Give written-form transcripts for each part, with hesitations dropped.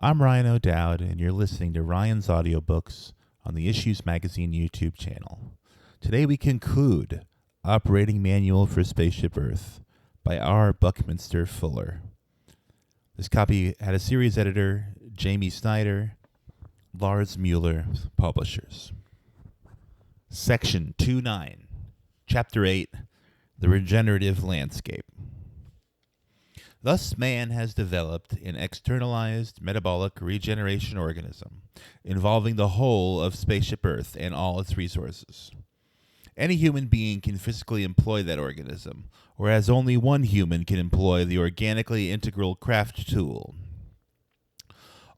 I'm Ryan O'Dowd, and you're listening to Ryan's Audiobooks on the Issues Magazine YouTube channel. Today we conclude Operating Manual for Spaceship Earth by R. Buckminster Fuller. This copy had a series editor, Jamie Snyder, Lars Mueller, publishers. Section 2.9, Chapter 8, The Regenerative Landscape. Thus, man has developed an externalized metabolic regeneration organism involving the whole of Spaceship Earth and all its resources. Any human being can physically employ that organism, whereas only one human can employ the organically integral craft tool.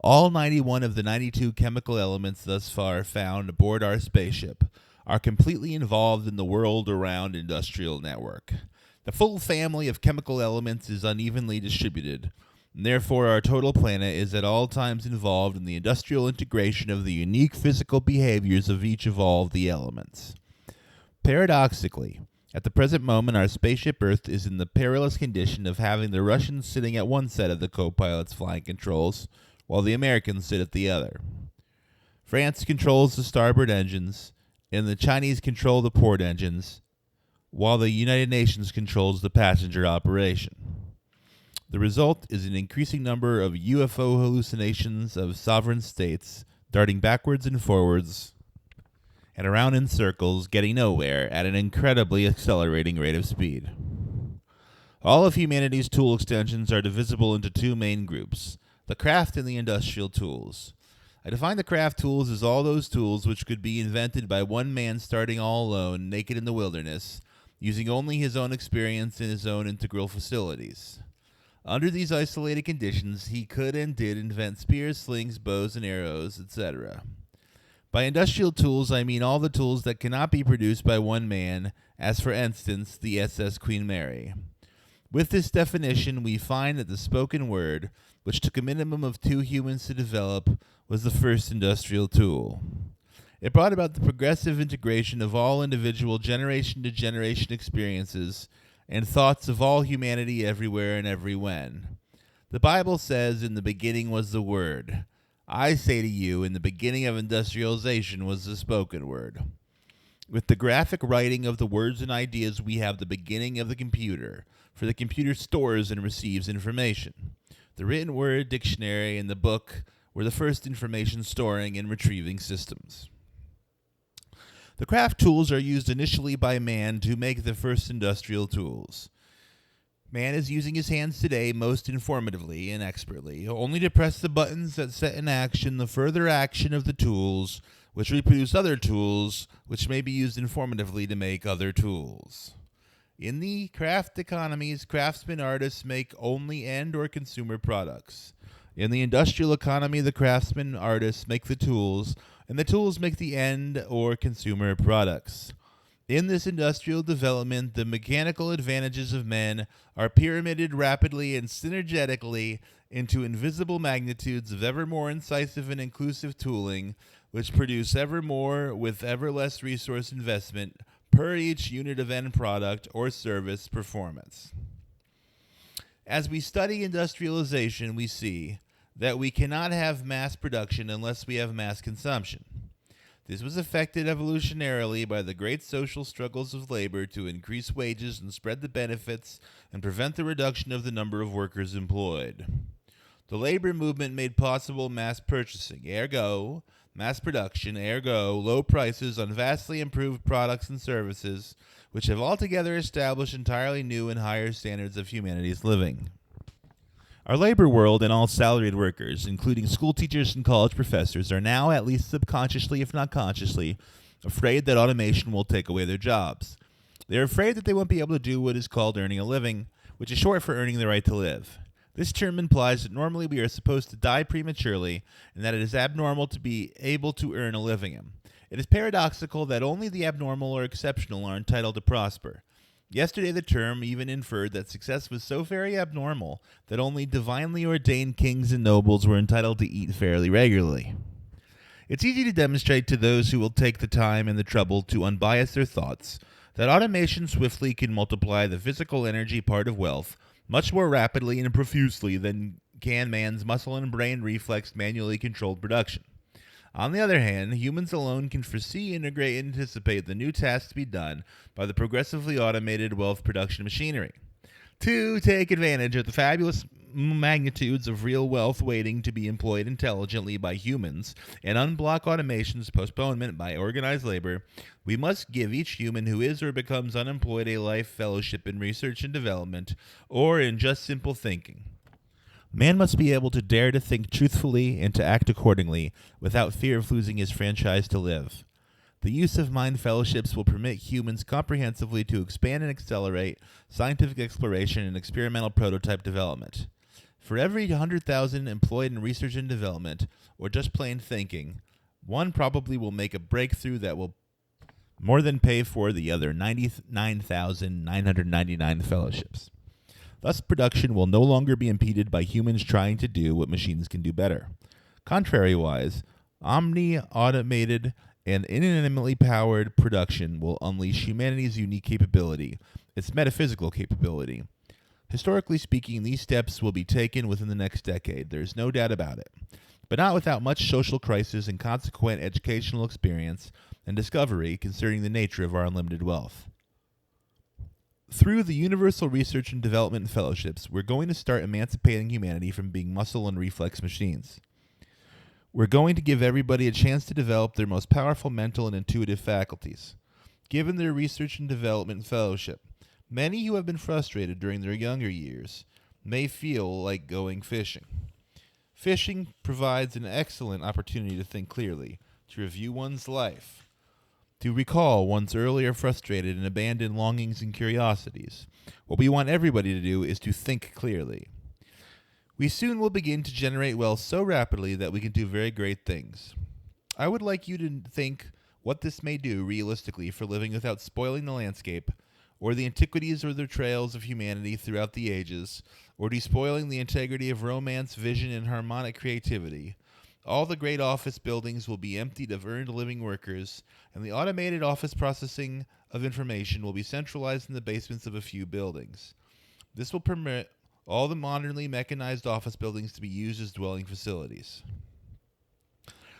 All 91 of the 92 chemical elements thus far found aboard our spaceship are completely involved in the world around industrial network. The full family of chemical elements is unevenly distributed, and therefore our total planet is at all times involved in the industrial integration of the unique physical behaviors of each of all the elements. Paradoxically, at the present moment our spaceship Earth is in the perilous condition of having the Russians sitting at one set of the co-pilot's flying controls, while the Americans sit at the other. France controls the starboard engines, and the Chinese control the port engines, while the United Nations controls the passenger operation. The result is an increasing number of UFO hallucinations of sovereign states darting backwards and forwards and around in circles, getting nowhere at an incredibly accelerating rate of speed. All of humanity's tool extensions are divisible into two main groups, the craft and the industrial tools. I define the craft tools as all those tools which could be invented by one man starting all alone, naked in the wilderness, using only his own experience in his own integral facilities. Under these isolated conditions, he could and did invent spears, slings, bows, and arrows, etc. By industrial tools, I mean all the tools that cannot be produced by one man, as for instance, the SS Queen Mary. With this definition, we find that the spoken word, which took a minimum of 2 humans to develop, was the first industrial tool. It brought about the progressive integration of all individual generation-to-generation experiences and thoughts of all humanity everywhere and every when. The Bible says, "In the beginning was the Word." I say to you, in the beginning of industrialization was the spoken word. With the graphic writing of the words and ideas, we have the beginning of the computer, for the computer stores and receives information. The written word, dictionary, and the book were the first information storing and retrieving systems. The craft tools are used initially by man to make the first industrial tools. Man is using his hands today most informatively and expertly, only to press the buttons that set in action the further action of the tools, which reproduce other tools, which may be used informatively to make other tools. In the craft economies, craftsmen artists make only end or consumer products. In the industrial economy, the craftsmen artists make the tools, and the tools make the end or consumer products. In this industrial development, the mechanical advantages of men are pyramided rapidly and synergetically into invisible magnitudes of ever more incisive and inclusive tooling, which produce ever more with ever less resource investment per each unit of end product or service performance. As we study industrialization, we see that we cannot have mass production unless we have mass consumption. This was affected evolutionarily by the great social struggles of labor to increase wages and spread the benefits and prevent the reduction of the number of workers employed. The labor movement made possible mass purchasing, ergo, mass production, ergo, low prices on vastly improved products and services, which have altogether established entirely new and higher standards of humanity's living. Our labor world and all salaried workers, including school teachers and college professors, are now, at least subconsciously if not consciously, afraid that automation will take away their jobs. They are afraid that they won't be able to do what is called earning a living, which is short for earning the right to live. This term implies that normally we are supposed to die prematurely and that it is abnormal to be able to earn a living. It is paradoxical that only the abnormal or exceptional are entitled to prosper. Yesterday the term even inferred that success was so very abnormal that only divinely ordained kings and nobles were entitled to eat fairly regularly. It's easy to demonstrate to those who will take the time and the trouble to unbias their thoughts that automation swiftly can multiply the physical energy part of wealth much more rapidly and profusely than can man's muscle and brain reflex manually controlled production. On the other hand, humans alone can foresee, integrate, and anticipate the new tasks to be done by the progressively automated wealth production machinery. To take advantage of the fabulous magnitudes of real wealth waiting to be employed intelligently by humans and unblock automation's postponement by organized labor, we must give each human who is or becomes unemployed a life fellowship in research and development or in just simple thinking. Man must be able to dare to think truthfully and to act accordingly without fear of losing his franchise to live. The use of mind fellowships will permit humans comprehensively to expand and accelerate scientific exploration and experimental prototype development. For every 100,000 employed in research and development, or just plain thinking, one probably will make a breakthrough that will more than pay for the other 99,999 fellowships. Thus, production will no longer be impeded by humans trying to do what machines can do better. Contrariwise, omni-automated and inanimally powered production will unleash humanity's unique capability, its metaphysical capability. Historically speaking, these steps will be taken within the next decade. There's no doubt about it. But not without much social crisis and consequent educational experience and discovery concerning the nature of our unlimited wealth. Through the Universal Research and Development Fellowships, we're going to start emancipating humanity from being muscle and reflex machines. We're going to give everybody a chance to develop their most powerful mental and intuitive faculties. Given their Research and Development Fellowship, many who have been frustrated during their younger years may feel like going fishing. Fishing provides an excellent opportunity to think clearly, to review one's life, to recall one's earlier frustrated and abandoned longings and curiosities. What we want everybody to do is to think clearly. We soon will begin to generate wealth so rapidly that we can do very great things. I would like you to think what this may do realistically for living without spoiling the landscape, or the antiquities or the trails of humanity throughout the ages, or despoiling the integrity of romance, vision, and harmonic creativity. All the great office buildings will be emptied of earned living workers, and the automated office processing of information will be centralized in the basements of a few buildings. This will permit all the modernly mechanized office buildings to be used as dwelling facilities.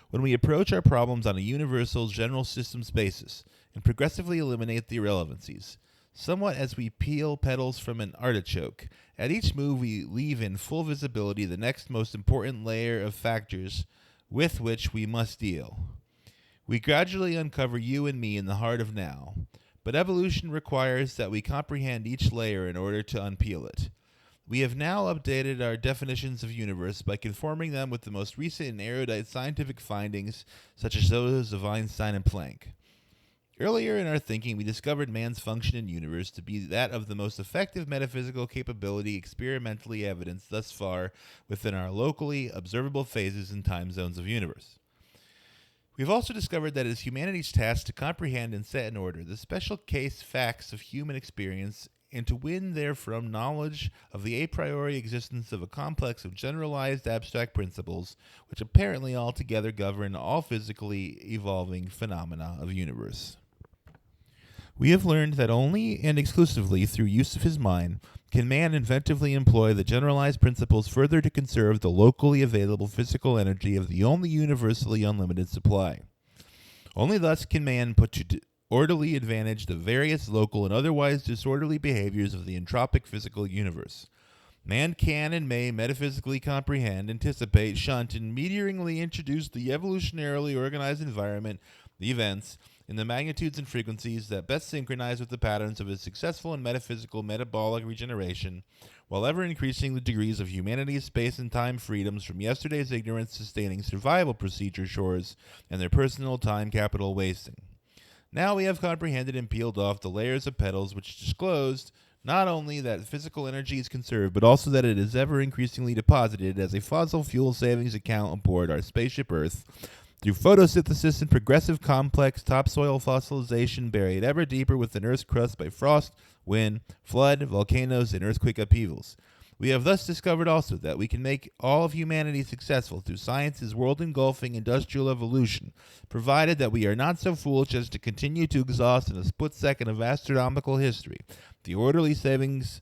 When we approach our problems on a universal general systems basis and progressively eliminate the irrelevancies, somewhat as we peel petals from an artichoke, at each move we leave in full visibility the next most important layer of factors with which we must deal. We gradually uncover you and me in the heart of now, but evolution requires that we comprehend each layer in order to unpeel it. We have now updated our definitions of universe by conforming them with the most recent and erudite scientific findings, such as those of Einstein and Planck. Earlier in our thinking, we discovered man's function in the universe to be that of the most effective metaphysical capability experimentally evidenced thus far within our locally observable phases and time zones of universe. We've also discovered that it is humanity's task to comprehend and set in order the special case facts of human experience and to win therefrom knowledge of the a priori existence of a complex of generalized abstract principles which apparently altogether govern all physically evolving phenomena of the universe. We have learned that only and exclusively through use of his mind can man inventively employ the generalized principles further to conserve the locally available physical energy of the only universally unlimited supply. Only thus can man put to orderly advantage the various local and otherwise disorderly behaviors of the entropic physical universe. Man can and may metaphysically comprehend, anticipate, shunt, and meteoringly introduce the evolutionarily organized environment, the events, in the magnitudes and frequencies that best synchronize with the patterns of his successful and metaphysical metabolic regeneration, while ever increasing the degrees of humanity's space and time freedoms from yesterday's ignorance sustaining survival procedure chores and their personal time capital wasting. Now we have comprehended and peeled off the layers of petals which disclosed not only that physical energy is conserved, but also that it is ever increasingly deposited as a fossil fuel savings account aboard our spaceship Earth, through photosynthesis and progressive complex topsoil fossilization buried ever deeper within Earth's crust by frost, wind, flood, volcanoes, and earthquake upheavals. We have thus discovered also that we can make all of humanity successful through science's world-engulfing industrial evolution, provided that we are not so foolish as to continue to exhaust in a split second of astronomical history the orderly savings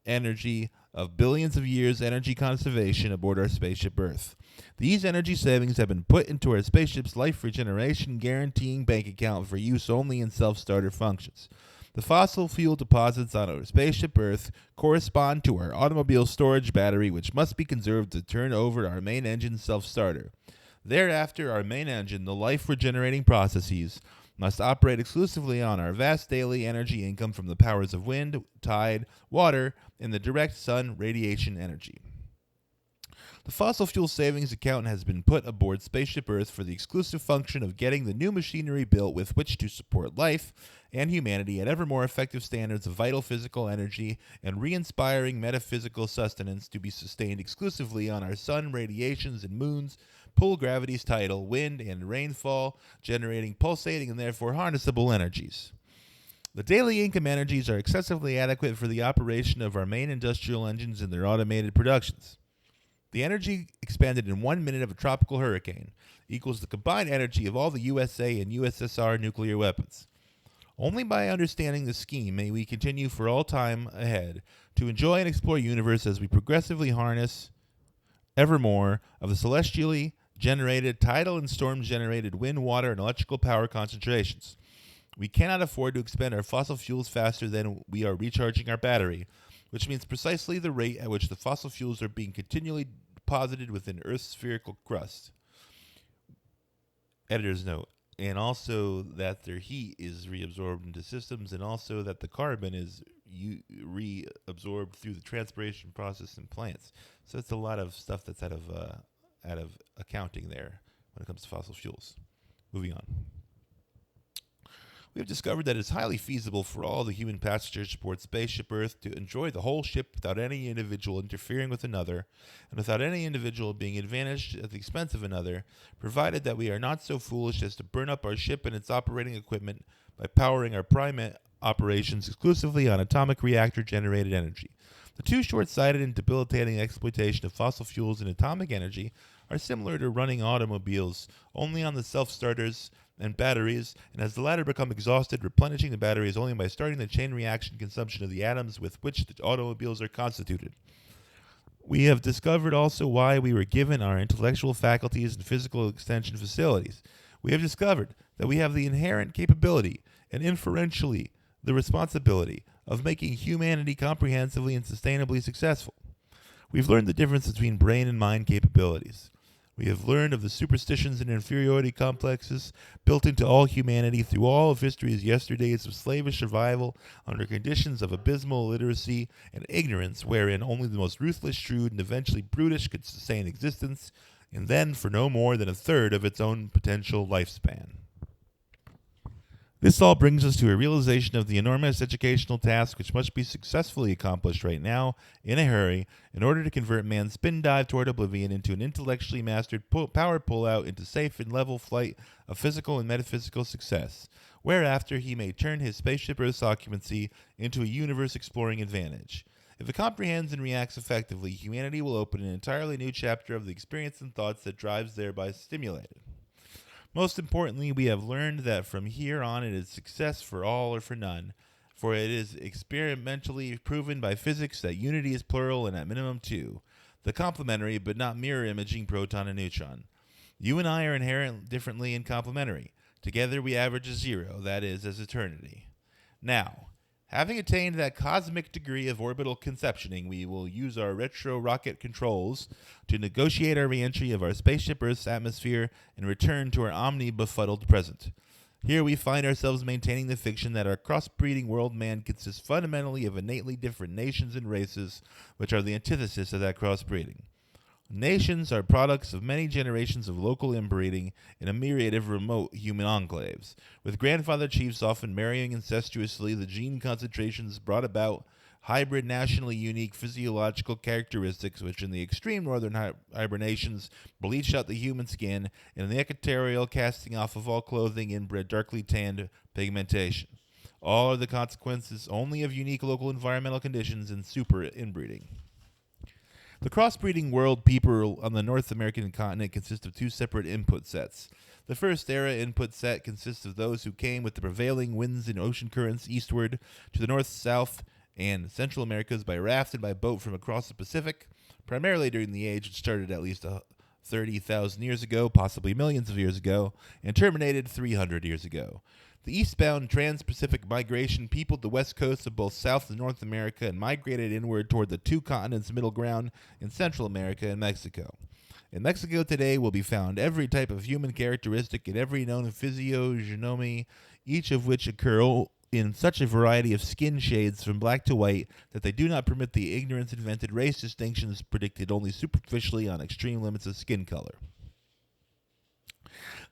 energy of billions of years energy conservation aboard our spaceship Earth. These energy savings have been put into our spaceship's life regeneration guaranteeing bank account for use only in self-starter functions. The fossil fuel deposits on our spaceship Earth correspond to our automobile storage battery, which must be conserved to turn over our main engine self-starter. Thereafter, our main engine, the life-regenerating processes, must operate exclusively on our vast daily energy income from the powers of wind, tide, water, and the direct sun radiation energy. The fossil fuel savings account has been put aboard Spaceship Earth for the exclusive function of getting the new machinery built with which to support life and humanity at ever more effective standards of vital physical energy and re-inspiring metaphysical sustenance to be sustained exclusively on our sun radiations and moons, pull gravity's tidal, wind, and rainfall, generating pulsating and therefore harnessable energies. The daily income energies are excessively adequate for the operation of our main industrial engines and their automated productions. The energy expended in 1 minute of a tropical hurricane equals the combined energy of all the USA and USSR nuclear weapons. Only by understanding the scheme may we continue for all time ahead to enjoy and explore universe as we progressively harness ever more of the celestially generated, tidal and storm-generated wind, water, and electrical power concentrations. We cannot afford to expend our fossil fuels faster than we are recharging our battery, which means precisely the rate at which the fossil fuels are being continually deposited within Earth's spherical crust. Editor's note. And also that their heat is reabsorbed into systems, and also that the carbon is reabsorbed through the transpiration process in plants. So it's a lot of stuff that's out of accounting there when it comes to fossil fuels. Moving on. We have discovered that it's highly feasible for all the human passengers aboard Spaceship Earth to enjoy the whole ship without any individual interfering with another, and without any individual being advantaged at the expense of another, provided that we are not so foolish as to burn up our ship and its operating equipment by powering our prime operations exclusively on atomic reactor-generated energy. The too short-sighted and debilitating exploitation of fossil fuels and atomic energy are similar to running automobiles only on the self-starters and batteries, and as the latter become exhausted, replenishing the batteries only by starting the chain reaction consumption of the atoms with which the automobiles are constituted. We have discovered also why we were given our intellectual faculties and physical extension facilities. We have discovered that we have the inherent capability and inferentially the responsibility of making humanity comprehensively and sustainably successful. We've learned the difference between brain and mind capabilities. We have learned of the superstitions and inferiority complexes built into all humanity through all of history's yesterdays of slavish survival under conditions of abysmal illiteracy and ignorance wherein only the most ruthless, shrewd, and eventually brutish could sustain existence, and then for no more than a third of its own potential lifespan. This all brings us to a realization of the enormous educational task which must be successfully accomplished right now, in a hurry, in order to convert man's spin dive toward oblivion into an intellectually mastered power pull-out into safe and level flight of physical and metaphysical success, whereafter he may turn his spaceship Earth's occupancy into a universe-exploring advantage. If it comprehends and reacts effectively, humanity will open an entirely new chapter of the experience and thoughts that drives thereby stimulated. Most importantly, we have learned that from here on it is success for all or for none, for it is experimentally proven by physics that unity is plural and at minimum two, the complementary but not mirror imaging proton and neutron. You and I are inherent differently and complementary. Together we average a zero, that is, as eternity. Now, having attained that cosmic degree of orbital conceptioning, we will use our retro rocket controls to negotiate our reentry of our spaceship Earth's atmosphere and return to our omni-befuddled present. Here we find ourselves maintaining the fiction that our crossbreeding world man consists fundamentally of innately different nations and races, which are the antithesis of that crossbreeding. Nations are products of many generations of local inbreeding in a myriad of remote human enclaves, with grandfather chiefs often marrying incestuously. The gene concentrations brought about hybrid nationally unique physiological characteristics which in the extreme northern hibernations bleach out the human skin, and in the equatorial casting off of all clothing inbred darkly tanned pigmentation. All are the consequences only of unique local environmental conditions and super inbreeding. The crossbreeding world people on the North American continent consist of two separate input sets. The first era input set consists of those who came with the prevailing winds and ocean currents eastward to the north, south, and Central Americas by raft and by boat from across the Pacific, primarily during the age which started at least 30,000 years ago, possibly millions of years ago, and terminated 300 years ago. The eastbound trans-Pacific migration peopled the west coast of both South and North America and migrated inward toward the two continents' middle ground in Central America and Mexico. In Mexico today will be found every type of human characteristic and every known physiognomy, each of which occur in such a variety of skin shades from black to white that they do not permit the ignorance-invented race distinctions predicted only superficially on extreme limits of skin color.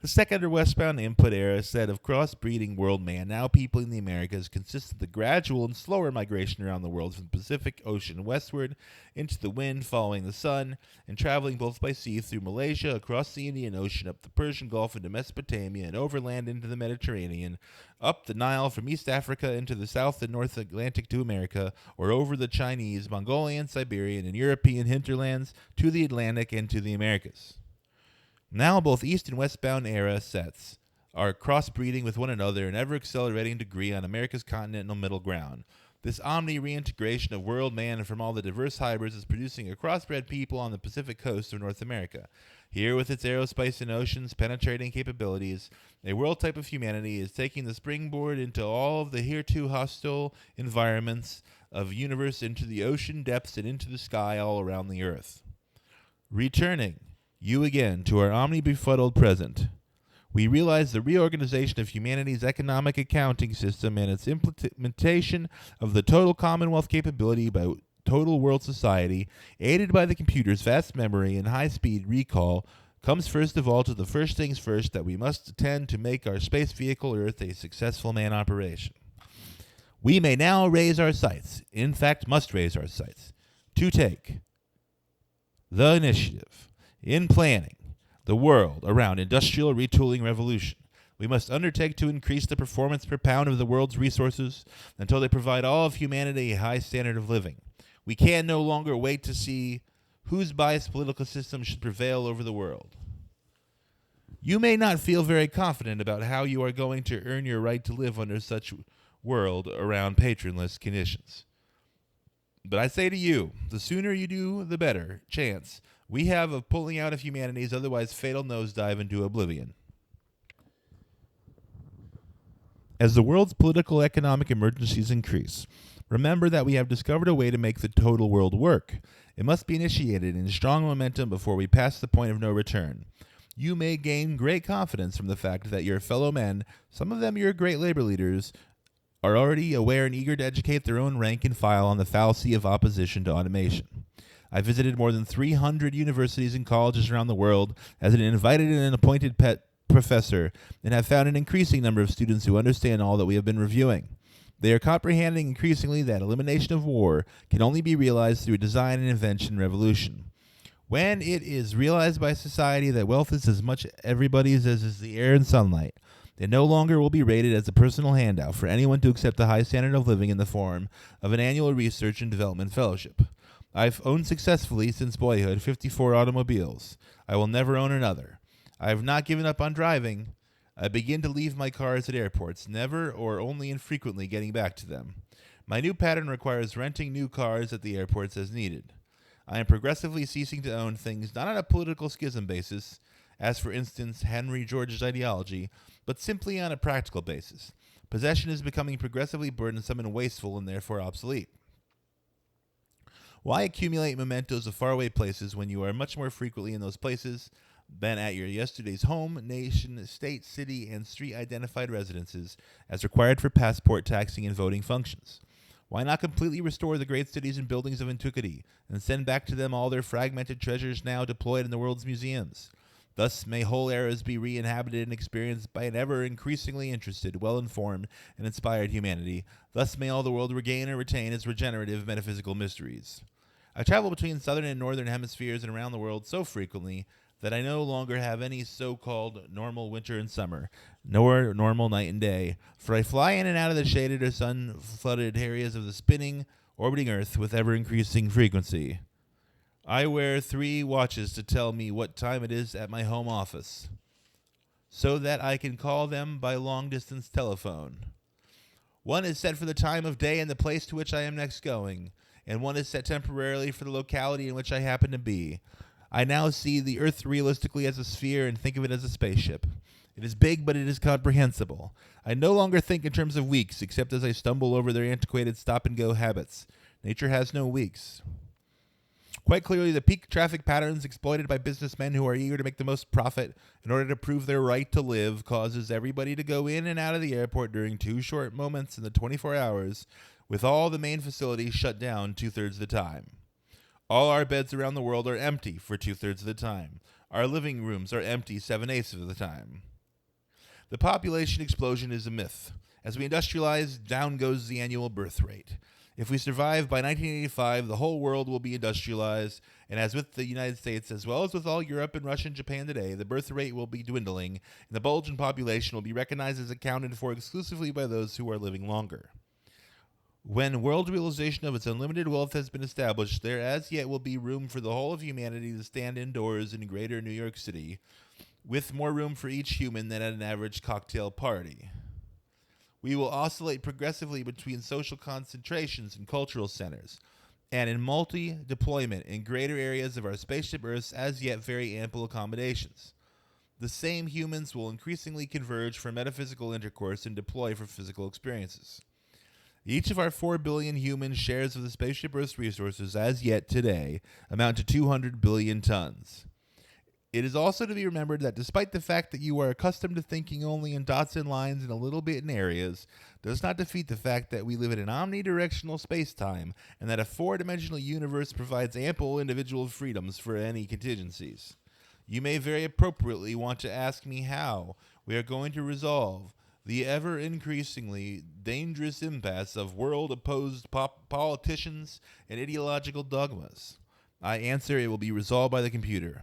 The second or westbound input era set of cross-breeding world man now peopling the Americas consists of the gradual and slower migration around the world from the Pacific Ocean westward into the wind following the sun and traveling both by sea through Malaysia, across the Indian Ocean, up the Persian Gulf into Mesopotamia, and overland into the Mediterranean, up the Nile from East Africa into the South and North Atlantic to America, or over the Chinese, Mongolian, Siberian, and European hinterlands to the Atlantic and to the Americas. Now both east and westbound era sets are crossbreeding with one another in ever-accelerating degree on America's continental middle ground. This omni-reintegration of world man from all the diverse hybrids is producing a crossbred people on the Pacific coast of North America. Here, with its aerospace and oceans penetrating capabilities, a world type of humanity is taking the springboard into all of the hereto hostile environments of universe, into the ocean depths and into the sky all around the earth. Returning you again to our omni-befuddled present, we realize the reorganization of humanity's economic accounting system and its implementation of the total Commonwealth capability by total world society, aided by the computer's vast memory and high-speed recall, comes first of all to the first things first, that we must attend to make our space vehicle Earth a successful man operation. We may now raise our sights, in fact must raise our sights, to take the initiative in planning the world around industrial retooling revolution. We must undertake to increase the performance per pound of the world's resources until they provide all of humanity a high standard of living. We can no longer wait to see whose biased political system should prevail over the world. You may not feel very confident about how you are going to earn your right to live under such world around patronless conditions. But I say to you, the sooner you do, the better chance we have of pulling out of humanity's otherwise fatal nosedive into oblivion. As the world's political economic emergencies increase, remember that we have discovered a way to make the total world work. It must be initiated in strong momentum before we pass the point of no return. You may gain great confidence from the fact that your fellow men, some of them your great labor leaders, are already aware and eager to educate their own rank and file on the fallacy of opposition to automation. I visited more than 300 universities and colleges around the world as an invited and an appointed pet professor, and have found an increasing number of students who understand all that we have been reviewing. They are comprehending increasingly that elimination of war can only be realized through a design and invention revolution. When it is realized by society that wealth is as much everybody's as is the air and sunlight, it no longer will be rated as a personal handout for anyone to accept a high standard of living in the form of an annual research and development fellowship. I've owned successfully since boyhood 54 automobiles. I will never own another. I have not given up on driving. I begin to leave my cars at airports, never or only infrequently getting back to them. My new pattern requires renting new cars at the airports as needed. I am progressively ceasing to own things not on a political schism basis, as for instance Henry George's ideology, but simply on a practical basis. Possession is becoming progressively burdensome and wasteful and therefore obsolete. Why accumulate mementos of faraway places when you are much more frequently in those places than at your yesterday's home, nation, state, city, and street-identified residences as required for passport, taxing, and voting functions? Why not completely restore the great cities and buildings of antiquity and send back to them all their fragmented treasures now deployed in the world's museums? Thus may whole eras be re-inhabited and experienced by an ever-increasingly interested, well-informed, and inspired humanity. Thus may all the world regain and retain its regenerative metaphysical mysteries. I travel between southern and northern hemispheres and around the world so frequently that I no longer have any so-called normal winter and summer, nor normal night and day, for I fly in and out of the shaded or sun-flooded areas of the spinning, orbiting Earth with ever-increasing frequency. I wear 3 watches to tell me what time it is at my home office, so that I can call them by long-distance telephone. One is set for the time of day and the place to which I am next going, and one is set temporarily for the locality in which I happen to be. I now see the Earth realistically as a sphere and think of it as a spaceship. It is big, but it is comprehensible. I no longer think in terms of weeks, except as I stumble over their antiquated stop-and-go habits. Nature has no weeks. Quite clearly, the peak traffic patterns exploited by businessmen who are eager to make the most profit in order to prove their right to live causes everybody to go in and out of the airport during 2 short moments in the 24 hours, with all the main facilities shut down 2/3 of the time. All our beds around the world are empty for 2/3 of the time. Our living rooms are empty 7/8 of the time. The population explosion is a myth. As we industrialize, down goes the annual birth rate. If we survive by 1985, the whole world will be industrialized, and as with the United States, as well as with all Europe and Russia and Japan today, the birth rate will be dwindling, and the bulge in population will be recognized as accounted for exclusively by those who are living longer. When world realization of its unlimited wealth has been established, there as yet will be room for the whole of humanity to stand indoors in greater New York City, with more room for each human than at an average cocktail party. We will oscillate progressively between social concentrations and cultural centers, and in multi-deployment in greater areas of our spaceship Earth's as yet very ample accommodations. The same humans will increasingly converge for metaphysical intercourse and deploy for physical experiences. Each of our 4 billion human shares of the spaceship Earth's resources as yet today amount to 200 billion tons. It is also to be remembered that despite the fact that you are accustomed to thinking only in dots and lines and a little bit in areas, does not defeat the fact that we live in an omnidirectional space-time and that a 4-dimensional universe provides ample individual freedoms for any contingencies. You may very appropriately want to ask me how we are going to resolve the ever-increasingly dangerous impasse of world-opposed politicians and ideological dogmas. I answer it will be resolved by the computer.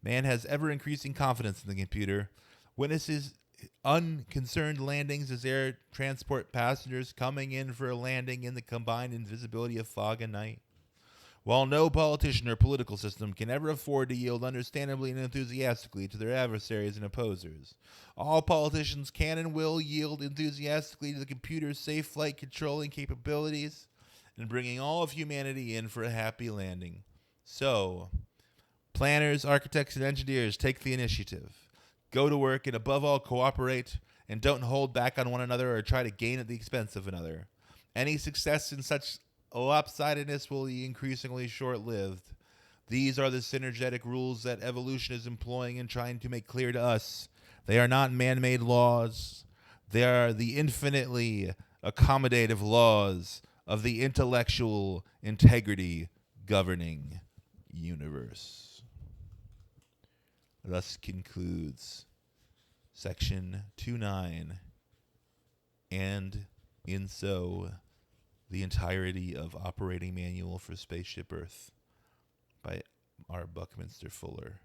Man has ever-increasing confidence in the computer, witnesses unconcerned landings as air transport passengers coming in for a landing in the combined invisibility of fog and night. While no politician or political system can ever afford to yield understandably and enthusiastically to their adversaries and opposers, all politicians can and will yield enthusiastically to the computer's safe flight controlling capabilities and bringing all of humanity in for a happy landing. So, planners, architects, and engineers, take the initiative. Go to work and above all cooperate, and don't hold back on one another or try to gain at the expense of another. Any success in such lopsidedness will be increasingly short-lived. These are the synergetic rules that evolution is employing and trying to make clear to us. They are not man-made laws. They are the infinitely accommodative laws of the intellectual integrity governing universe. Thus concludes Section 2.9, and in so, the entirety of Operating Manual for Spaceship Earth by our Buckminster Fuller.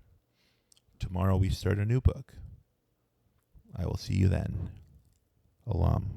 Tomorrow we start a new book. I will see you then. Alam.